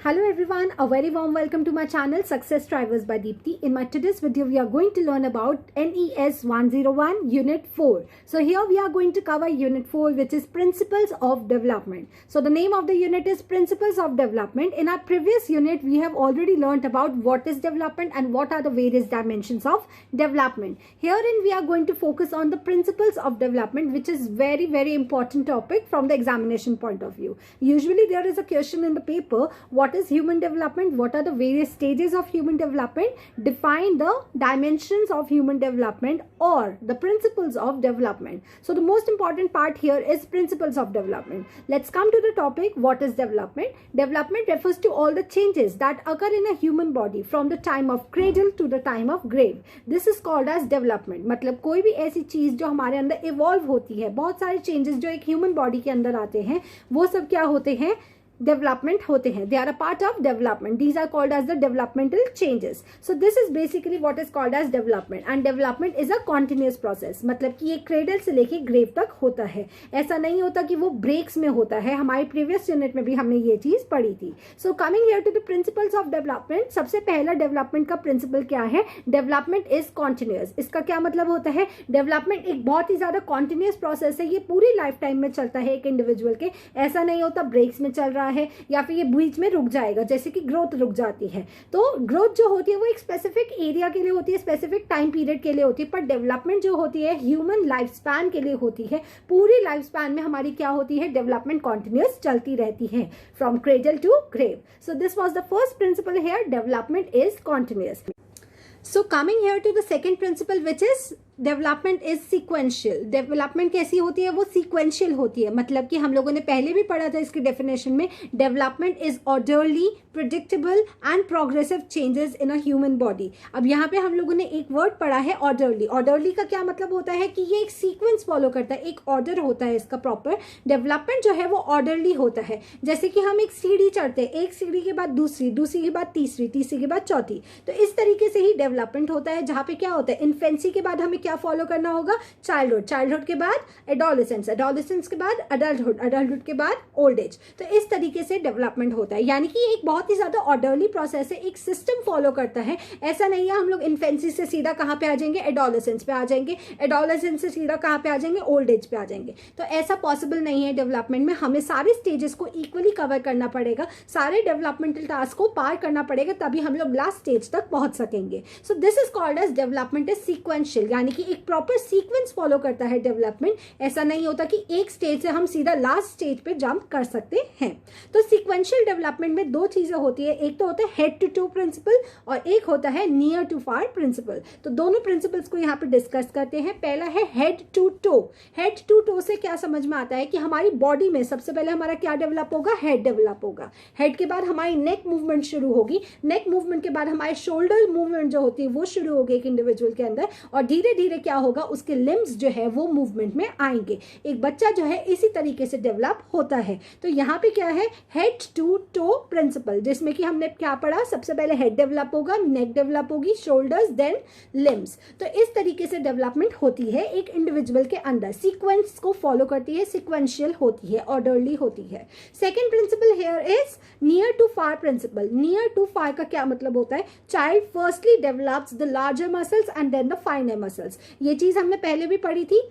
Hello everyone, a very warm welcome to my channel Success Drivers by Deepti. In my today's video, we are going to learn about NES 101 Unit 4. So here we are going to cover Unit 4, which is Principles of Development. So the name of the unit is Principles of Development. In our previous unit, we have already learned about what is development and what are the various dimensions of development. Herein we are going to focus on the Principles of Development, which is very important topic from the examination point of view. Usually there is a question in the paper, what is human development, what are the various stages of human development, define the dimensions of human development or the principles of development. So the most important part here is principles of development. Let's come to the topic, what is development. Development refers to all the changes that occur in a human body from the time of cradle to the time of grave. This is called as development. मतलब कोई भी ऐसी चीज जो हमारे अंदर evolve होती है, बहुत सारे चेंजेस जो एक ह्यूमन बॉडी के अंदर आते हैं, वो सब क्या होते हैं, development होते हैं. They are a part of development. These are called as the developmental changes. So this is basically what is called as development. And development is a continuous process. मतलब कि ये cradle से लेके grave तक होता है. ऐसा नहीं होता कि वो breaks में होता है. हमारी previous unit में भी हमने ये चीज पढ़ी थी. So coming here to the principles of development, सबसे पहला development का principle क्या है? Development is continuous. इसका क्या मतलब होता है? Development एक बहुत ही ज्यादा continuous process है. ये पूरी लाइफ टाइम में चलता है एक इंडिविजुअल के. ऐसा नहीं होता breaks में चल रहा है या फिर ये बीच में रुक जाएगा, जैसे कि ग्रोथ रुक जाती है. तो ग्रोथ जो होती है वो एक स्पेसिफिक एरिया के लिए होती है, स्पेसिफिक टाइम पीरियड के लिए होती है, पर डेवलपमेंट जो होती है ह्यूमन लाइफ स्पैन के लिए होती है. पूरी लाइफ स्पैन में हमारी क्या होती है, डेवलपमेंट कॉन्टिन्यूअस चलती रहती है from cradle to grave. So this was the first principle here, development is continuous. So coming here to the second principle, which is development is sequential. Development कैसी होती है, वो सिक्वेंशियल होती है. मतलब कि हम लोगों ने पहले भी पढ़ा था इसके डेफिनेशन में, development is orderly, predictable and progressive changes in a human body. अब यहाँ पे हम लोगों ने एक वर्ड पढ़ा है ऑर्डरली. ऑर्डरली का क्या मतलब होता है कि ये एक सीक्वेंस फॉलो करता है, एक ऑर्डर होता है इसका प्रॉपर. डेवलपमेंट जो है वो ऑर्डरली होता है. जैसे कि हम एक सीढ़ी चढ़ते हैं, एक सीढ़ी के बाद दूसरी, दूसरी के बाद तीसरी, तीसरी के बाद चौथी. तो इस तरीके से ही डेवलपमेंट होता है, जहाँ पे क्या होता है, इन्फेंसी के बाद हमें क्या फॉलो करना होगा, चाइल्डहुड, चाइल्डहुड के बाद एडोलेसेंस, एडोलेसेंस के बाद अडल्टहुड, अडल्टहुड के बाद ओल्ड एज. तो इस तरीके से डेवलपमेंट होता है. यानी कि एक बहुत ही ज्यादा ऑर्डरली प्रोसेस है, एक सिस्टम फॉलो करता है. ऐसा नहीं है हम लोग इन्फेंसी से सीधा कहां पे आ जाएंगे, एडोलेसेंस पे आ जाएंगे, एडोलेसेंस से सीधा कहां पे आ जाएंगे, ओल्ड एज पे आ जाएंगे. तो ऐसा पॉसिबल नहीं है. डेवलपमेंट में हमें सारे स्टेजेस को इक्वली कवर करना पड़ेगा, सारे डेवलपमेंटल टास्क को पार करना पड़ेगा, तभी हम लोग लास्ट स्टेज तक पहुंच सकेंगे. So this is called as development is sequential. यानी कि एक प्रॉपर सीक्वेंस फॉलो करता है डेवलपमेंट. ऐसा नहीं होता कि एक स्टेज से हम सीधा लास्ट स्टेज पे जंप कर सकते हैं. तो सीक्वेंशियल डेवलपमेंट में दो चीजें होती है, एक तो होता है हेड टू टो प्रिंसिपल और एक होता है नियर टू फार प्रिंसिपल. तो दोनों प्रिंसिपल्स को यहाँ पे डिस्कस करते हैं. पहला है head to toe. Head to toe से क्या समझ में आता है कि हमारी बॉडी में सबसे पहले हमारा क्या डेवलप होगा, हेड डेवलप होगा. हेड के बाद हमारी नेक मूवमेंट शुरू होगी, नेक मूवमेंट के बाद हमारे शोल्डर मूवमेंट जो होती है वो शुरू होगी एक इंडिविजुअल के अंदर, और धीरे धीरे क्या होगा, उसके लिम्स जो है वो मूवमेंट में आएंगे. एक बच्चा जो है इसी तरीके से डेवलप होता है. तो यहाँ पे क्या है, हेड टू टो प्रिंसिपल, जिसमें कि हमने क्या पढ़ा, सबसे पहले हेड डेवलप होगा, नेक डेवलप होगी, शोल्डर्स, देन लिम्स. तो इस तरीके से डेवलपमेंट होती है एक इंडिविजुअल के अंदर, सीक्वेंस को फॉलो करती है, सिक्वेंशियल होती है, ऑर्डरली होती है. Second principle here is near to far principle. Near to far का क्या मतलब होता है, child firstly develops the larger muscles and then the finer muscles. ये चीज हमने पहले भी पढ़ी थी.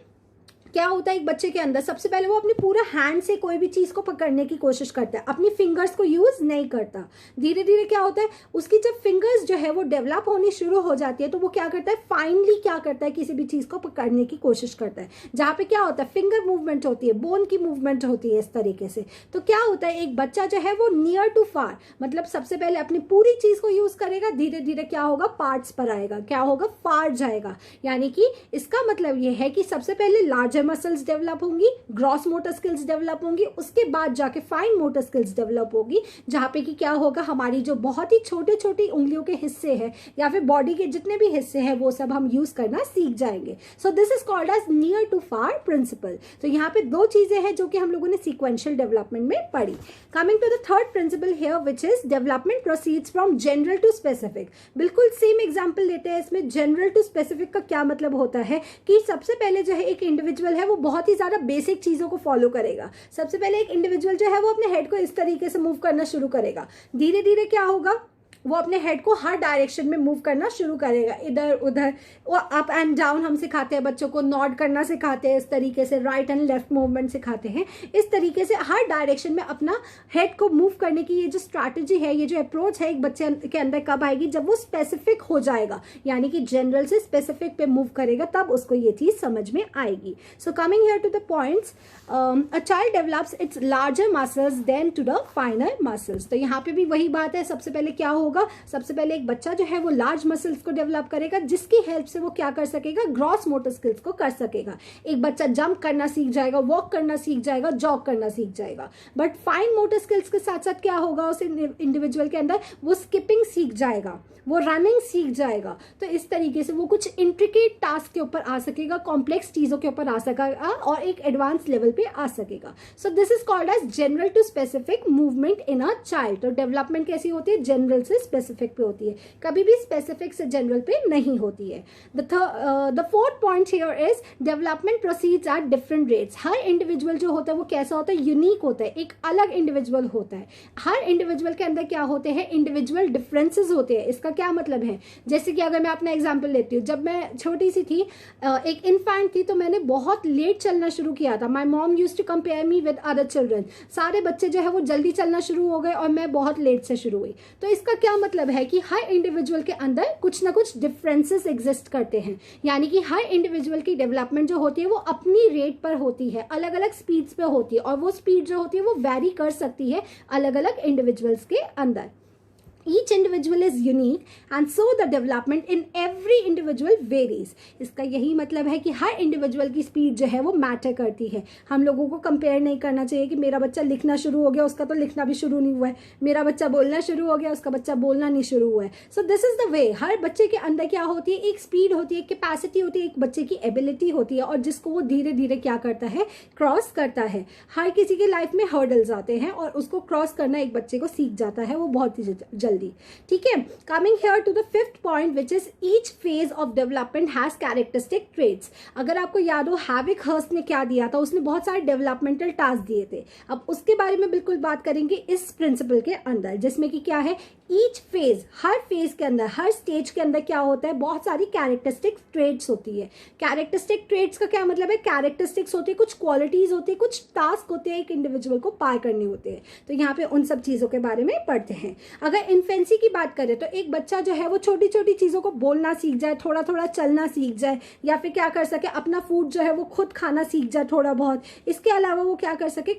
क्या होता है एक बच्चे के अंदर, सबसे पहले वो अपने पूरा हैंड से कोई भी चीज को पकड़ने की कोशिश करता है, अपनी फिंगर्स को यूज नहीं करता. धीरे धीरे क्या होता है, उसकी जब फिंगर्स जो है वो डेवलप होनी शुरू हो जाती है, तो वो क्या करता है, फाइनली क्या करता है, किसी भी चीज को पकड़ने की कोशिश करता है. जहां पे क्या होता है, फिंगर मूवमेंट होती है, बोन की मूवमेंट होती है इस तरीके से. तो क्या होता है, एक बच्चा जो है वो नियर टू फार, मतलब सबसे पहले अपनी पूरी चीज को यूज करेगा, धीरे धीरे क्या होगा, पार्ट्स पर आएगा, क्या होगा, फार जाएगा. यानी कि इसका मतलब ये है कि सबसे पहले लार्जर मसल्स डेवलप होंगी, ग्रॉस मोटर स्किल्स डेवलप होंगी, उसके बाद जाके फाइन मोटर स्किल्स डेवलप होगी, जहां पे कि क्या होगा, हमारी जो बहुत ही छोटे छोटी उंगलियों के हिस्से हैं या फिर बॉडी के जितने भी हिस्से हैं वो सब हम यूज करना सीख जाएंगे. So this is called as near to far principle. तो यहाँ पे दो चीजें हैं जो कि हम लोगों ने सीक्वेंशियल डेवलपमेंट में पढ़ी. Coming to the third principle here, which is development proceeds from general to specific. बिल्कुल सेम एग्जाम्पल लेते हैं इसमें. जनरल टू स्पेसिफिक का क्या मतलब होता है कि सबसे पहले जो है एक इंडिविजुअल इंडिविजुअल है वो बहुत ही ज़्यादा बेसिक चीज़ों को फॉलो करेगा। सबसे पहले एक इंडिविजुअल जो है वो अपने हेड को इस तरीके से मूव करना शुरू करेगा। धीरे धीरे क्या होगा, वो अपने हेड को हर डायरेक्शन में मूव करना शुरू करेगा, इधर उधर, वो अप एंड डाउन हम सिखाते हैं बच्चों को, नॉड करना सिखाते हैं, इस तरीके से राइट एंड लेफ्ट मूवमेंट सिखाते हैं। इस तरीके से हर डायरेक्शन में अपना हेड को मूव करने की ये जो स्ट्रैटेजी है, ये जो अप्रोच है, एक बच्चे के अंदर कब आएगी, जब वो स्पेसिफिक हो जाएगा, यानी कि जनरल से स्पेसिफिक पे मूव करेगा, तब उसको ये चीज समझ में आएगी। So coming here to the points, a child develops its larger muscles then to the finer muscles. तो यहाँ पे भी वही बात है, सबसे पहले क्या होगा, सबसे पहले एक बच्चा जो है वो लार्ज मसल्स को डेवलप करेगा, जिसकी हेल्प से वो क्या कर सकेगा, ग्रॉस मोटर स्किल्स को कर सकेगा। एक बच्चा जंप करना सीख जाएगा, वॉक करना सीख जाएगा, जॉग करना सीख जाएगा। बट फाइन मोटर स्किल्स के साथ साथ क्या होगा उस इंडिविजुअल के अंदर, वो स्किपिंग सीख जाएगा, वो रनिंग सीख जाएगा। तो इस तरीके से वो कुछ इंट्रिकेट टास्क के ऊपर आ सकेगा, कॉम्प्लेक्स चीजों के ऊपर आ सकेगा और एक एडवांस लेवल पे आ सकेगा। So this is called as general to specific movement in a child. तो डेवलपमेंट कैसी होती है, जनरल से स्पेसिफिक पे होती है, कभी भी स्पेसिफिक से जनरल पे नहीं होती है। The fourth point here is development proceeds at different rates. Her individual जो होता है वो कैसा होता है, यूनिक होता है, एक अलग इंडिविजुअल होता है। हर इंडिविजुअल के अंदर क्या होते हैं, इंडिविजुअल डिफरेंसेस होते हैं। इसका क्या मतलब है, जैसे कि अगर मैं अपना एग्जांपल लेती हूँ, जब मैं छोटी सी थी, एक इन्फेंट थी, तो मैंने बहुत लेट चलना शुरू किया था। My mom used to compare me with other children. सारे बच्चे जो है वो जल्दी चलना शुरू हो गए और मैं बहुत लेट से शुरू हुई। तो इसका क्या मतलब है कि हर इंडिविजुअल के अंदर कुछ ना कुछ डिफरेंसेस एग्जिस्ट करते हैं, यानी कि हर इंडिविजुअल की डेवलपमेंट जो होती है वो अपनी रेट पर होती है, अलग अलग स्पीड्स पे होती है, और वो स्पीड जो होती है वो वैरी कर सकती है अलग अलग इंडिविजुअल्स के अंदर। Each individual is unique and so the development in every individual varies. इसका यही मतलब है कि हर इंडिविजुअल की स्पीड जो है वो मैटर करती है। हम लोगों को कंपेयर नहीं करना चाहिए कि मेरा बच्चा लिखना शुरू हो गया, उसका तो लिखना भी शुरू नहीं हुआ है, मेरा बच्चा बोलना शुरू हो गया, उसका बच्चा बोलना नहीं शुरू हुआ है। So this is the way. हर बच्चे के अंदर क्या होती है, एक स्पीड होती है, एक कैपेसिटी होती है, एक बच्चे की एबिलिटी होती है, और जिसको वो धीरे धीरे क्या करता है, क्रॉस करता है। हर किसी की लाइफ में हर्डल्स आते हैं और उसको क्रॉस करना एक बच्चे को सीख जाता है, वो बहुत ही जल्दी। ठीक है, coming here to the fifth point which is each phase of development has characteristic traits. अगर आपको याद हो, हैविक हर्स्ट ने क्या दिया था, उसने बहुत सारे डेवलपमेंटल टास्क दिए थे। अब उसके बारे में बिल्कुल बात करेंगे इस प्रिंसिपल के अंदर, जिसमें कि क्या है, ईच फेज, हर फेज के अंदर, हर स्टेज के अंदर क्या होता है, बहुत सारी कैरेक्टरिस्टिक ट्रेट्स होती है। कैरेक्टरिस्टिक ट्रेट्स का क्या मतलब है, कैरेक्टरिस्टिक्स होती है, कुछ क्वालिटीज होती है, कुछ टास्क होते हैं एक इंडिविजुअल को पार करने होते हैं। तो यहाँ पे उन सब चीजों के बारे में पढ़ते हैं। अगर इन्फेंसी की बात करें तो एक बच्चा जो है वो छोटी छोटी चीजों को बोलना सीख जाए, थोड़ा थोड़ा चलना सीख जाए, या फिर क्या कर सके, अपना फूड जो है वो खुद खाना सीख जाए थोड़ा बहुत। इसके अलावा वो क्या कर सके,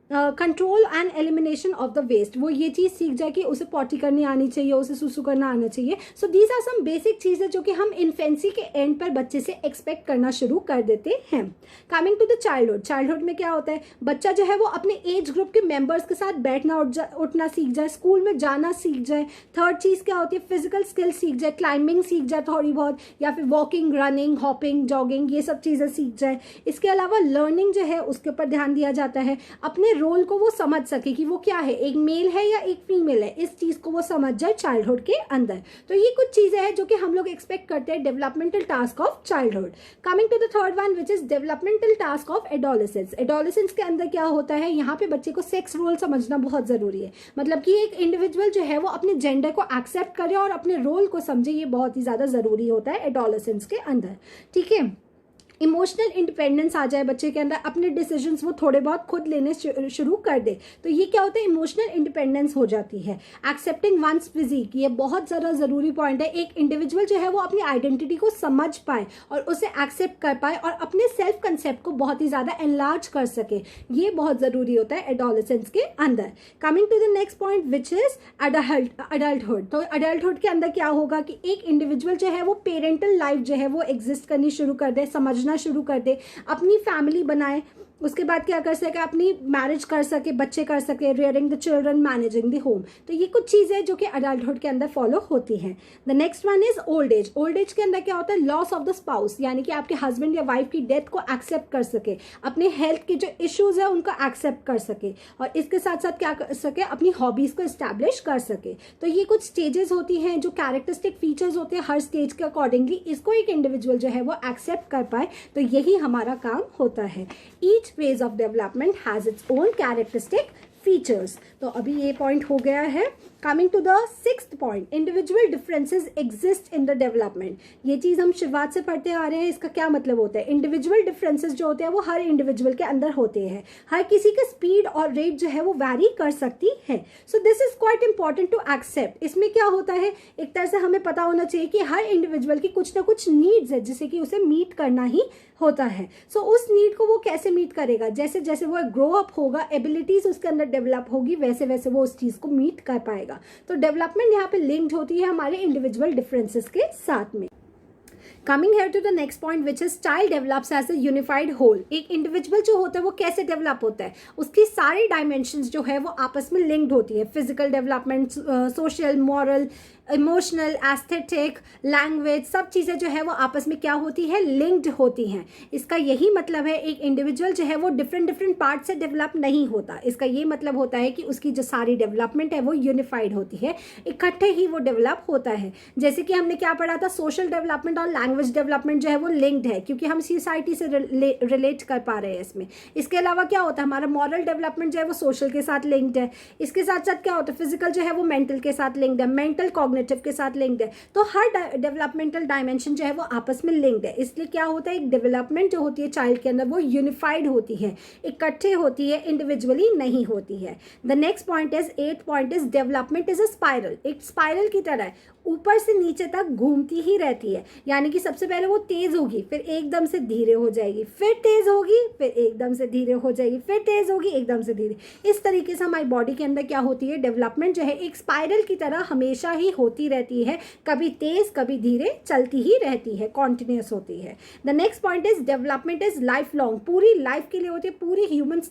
control and elimination of the waste, वो ये चीज सीख जाए कि उसे पॉटी करनी आनी चाहिए, उसे सुसु करना आना चाहिए। So these are some basic चीजें जो कि हम इन्फेंसी के एंड पर बच्चे से एक्सपेक्ट करना शुरू कर देते हैं। Coming to the childhood, childhood में क्या होता है, बच्चा जो है वो अपने एज ग्रुप के मेंबर्स के साथ बैठना उठना सीख जाए, स्कूल में जाना सीख जाए। थर्ड चीज क्या होती है, फिजिकल स्किल्स सीख जाए, क्लाइंबिंग सीख जाए थोड़ी बहुत, या फिर वॉकिंग, रनिंग, हॉपिंग, जॉगिंग, ये सब चीजें सीख जाए। इसके अलावा लर्निंग जो है उसके ऊपर ध्यान दिया जाता है, अपने रोल को वो समझ सके कि वो क्या है, एक मेल है या एक फीमेल है, इस चीज को वो समझ जाए चाइल्डहुड के अंदर। तो ये कुछ चीजें हैं जो कि हम लोग एक्सपेक्ट करते हैं developmental task of childhood. Coming to the third one which is developmental task of adolescence. Adolescence के अंदर क्या होता है, यहाँ पे बच्चे को सेक्स रोल समझना बहुत जरूरी है, मतलब कि एक इंडिविजुअल जो है वो अपने जेंडर को एक्सेप्ट करे और अपने रोल को समझे, ये बहुत ही ज्यादा जरूरी होता है एडोलेसेंस के अंदर। ठीक है, इमोशनल इंडिपेंडेंस आ जाए बच्चे के अंदर, अपने डिसीजंस वो थोड़े बहुत खुद लेने शुरू कर दे, तो ये क्या होता है, इमोशनल इंडिपेंडेंस हो जाती है। एक्सेप्टिंग वंस फिजिक, ये बहुत ज़्यादा ज़रूरी पॉइंट है। एक इंडिविजुअल जो है वो अपनी आइडेंटिटी को समझ पाए और उसे एक्सेप्ट कर पाए और अपने सेल्फ कंसेप्ट को बहुत ही ज़्यादा एनलार्ज कर सके, ये बहुत ज़रूरी होता है एडोलेसेंस के अंदर। Coming to the next point which is adulthood. तो अडल्टहुड के अंदर क्या होगा कि एक इंडिविजुअल जो है वो पेरेंटल लाइफ जो है वो एग्जिस्ट करनी शुरू कर दे, समझना शुरू कर दे, अपनी फैमिली बनाए, उसके बाद क्या कर सके, अपनी मैरिज कर सके, बच्चे कर सके, rearing the children, managing the home. तो ये कुछ चीज़ें जो कि अडल्टहुड के अंदर फॉलो होती हैं। The next one is old age. Old age के अंदर क्या होता है, लॉस ऑफ द स्पाउस, यानी कि आपके हस्बैंड या वाइफ की डेथ को एक्सेप्ट कर सके, अपने हेल्थ के जो इश्यूज है उनको एक्सेप्ट कर सके, और इसके साथ साथ क्या कर सके, अपनी हॉबीज को एस्टैब्लिश कर सके। तो ये कुछ स्टेजेस होती हैं, जो कैरेक्टरिस्टिक फीचर्स होते हैं हर स्टेज के अकॉर्डिंगली, इसको एक इंडिविजुअल जो है वो एक्सेप्ट कर पाए, तो यही हमारा काम होता है। Each phase of development has its own characteristic features. तो अभी ये पॉइंट हो गया है। Coming to the sixth point, individual differences exist in the development. ये चीज हम शुरुआत से पढ़ते आ रहे हैं, इसका क्या मतलब होता है, इंडिविजुअल डिफरेंसेस जो होते हैं वो हर इंडिविजुअल के अंदर होते हैं, हर किसी का स्पीड और रेट जो है वो वैरी कर सकती है। So this is quite important to accept. इसमें क्या होता है, एक तरह से हमें पता होना चाहिए कि हर इंडिविजुअल की कुछ ना कुछ नीड्स है जिसे कि उसे मीट करना ही होता है। सो उस नीड को वो कैसे मीट करेगा, जैसे जैसे वो ग्रो अप होगा, एबिलिटीज उसके अंदर डेवलप होगी, वैसे वैसे वो उस चीज को मीट कर पाएगा। तो डेवलपमेंट यहाँ पे लिंक्ड होती है हमारे इंडिविजुअल डिफरेंसेस के साथ में। Coming here to the next point which is child develops as a unified whole. एक इंडिविजुअल जो होता है वो कैसे डेवलप होता है, उसकी सारी डायमेंशंस जो है वो आपस में लिंक्ड होती है। Physical development, social, moral, emotional, aesthetic, language, सब चीज़ें जो है वो आपस में क्या होती है, लिंक्ड होती हैं। इसका यही मतलब है एक इंडिविजुअल जो है वो डिफरेंट डिफरेंट पार्ट से डेवलप नहीं होता। इसका ये मतलब होता है कि उसकी जो सारी डेवलपमेंट है वो यूनिफाइड होती है, इकट्ठे ही वो डेवलप होता है। जैसे कि हमने क्या पढ़ा था, सोशल डेवलपमेंट और लैंग्वेज डेवलपमेंट जो है वो लिंक्ड है, क्योंकि हम सोसाइटी से रिलेट कर पा रहे हैं इसमें। इसके अलावा क्या होता है, हमारा मॉरल डेवलपमेंट जो है वो सोशल के साथ लिंक्ड है। इसके साथ साथ क्या होता है, फिजिकल जो है वो मेंटल के साथ लिंक्ड है, मेंटल कॉग्निटिव के साथ लिंक्ड है। तो हर डेवलपमेंटल डायमेंशन जो है वो आपस में लिंक्ड है। इसलिए क्या होता है, एक डेवलपमेंट जो होती है चाइल्ड के अंदर वो यूनिफाइड होती है, इकट्ठे होती है, इंडिविजुअली नहीं होती है। The next point is, 8th point is, development is a spiral. एक स्पाइरल की तरह है, ऊपर से नीचे तक घूमती ही रहती है। यानी कि सबसे पहले वो तेज होगी, फिर एकदम से धीरे हो जाएगी, फिर तेज होगी, फिर एकदम से धीरे हो जाएगी, फिर तेज होगी, एकदम से धीरे। इस तरीके से हमारी बॉडी के अंदर क्या होती है, डेवलपमेंट जो है एक स्पाइरल की तरह हमेशा ही होती रहती है, कभी तेज कभी धीरे चलती ही रहती है, कॉन्टिन्यूस होती है। The next point is, development is life long. पूरी लाइफ के लिए होती है, पूरी ह्यूमन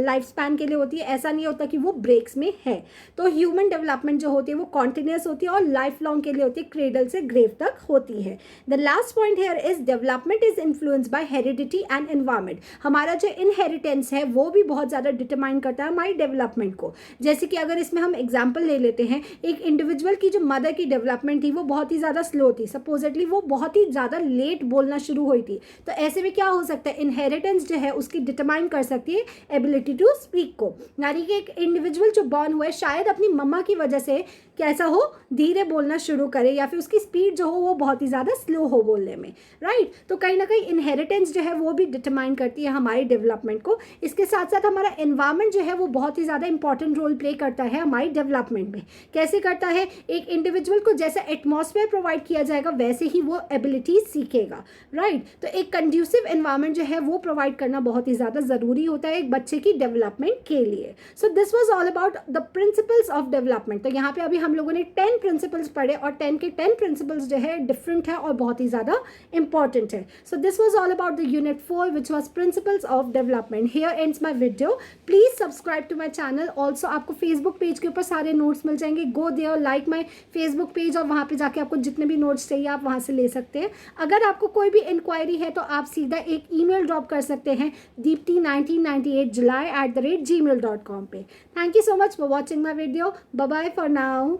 लाइफ स्पैन के लिए होती है। ऐसा नहीं होता कि वो ब्रेक्स में है। तो ह्यूमन डेवलपमेंट जो होती है वो कॉन्टिन्यूस होती है और लाइफ लॉन्ग के लिए होती है, क्रेडल से ग्रेव तक होती है। The last point here is, development is influenced by heredity and environment. हमारा जो इनहेरिटेंस है वो भी बहुत ज़्यादा डिटरमाइन करता है हमारी डेवलपमेंट को। जैसे कि अगर इसमें हम एग्जाम्पल ले लेते हैं, एक इंडिविजुअल की जो मदर की डेवलपमेंट थी वो बहुत ही ज़्यादा स्लो थी, सपोजिटली वो बहुत ही ज़्यादा लेट बोलना शुरू हुई थी। तो ऐसे में क्या हो सकता है, इनहेरिटेंस जो है उसकी डिटरमाइन कर सकती है एबिलिटी टू स्पीक को। यानी कि एक इंडिविजुअल जो बॉर्न हुआ है शायद अपनी मम्मा की वजह से कैसा हो, धीरे बोलना शुरू करे, या फिर उसकी स्पीड जो हो वो बहुत ही ज़्यादा स्लो हो बोलने में, राइट। तो कहीं ना कहीं इनहेरिटेंस जो है वो भी डिटरमाइन करती है हमारी डेवलपमेंट को। इसके साथ साथ हमारा एनवायरनमेंट जो है वो बहुत ही ज़्यादा इंपॉर्टेंट रोल प्ले करता है हमारी डेवलपमेंट में। कैसे करता है, एक इंडिविजुअल को जैसा एटमॉस्फेयर प्रोवाइड किया जाएगा वैसे ही वो एबिलिटीज सीखेगा, राइट। तो एक कंड्यूसिव एनवायरनमेंट जो है वो प्रोवाइड करना बहुत ही ज़्यादा ज़रूरी होता है एक बच्चे की डेवलपमेंट के लिए। सो this was all about the principles of development. तो यहाँ पे अभी हम लोगों ने 10 प्रिंसिपल्स पढ़े और 10 के 10 प्रिंसिपल्स जो है डिफरेंट है और बहुत ही ज़्यादा इंपॉर्टेंट है। So this was all about the unit 4 which was principles of development. Here ends my video. Please subscribe to my channel. Also आपको फेसबुक पेज के ऊपर सारे नोट्स मिल जाएंगे। Go there, like my Facebook page, और वहाँ पे जाके आपको जितने भी नोट्स चाहिए आप वहाँ से ले सकते हैं। अगर आपको कोई भी इंक्वायरी है तो आप सीधा एक ईमेल ड्रॉप कर सकते हैं deepti1998july@gmail.com पे। Thank you so much for watching my video. Bye bye for now.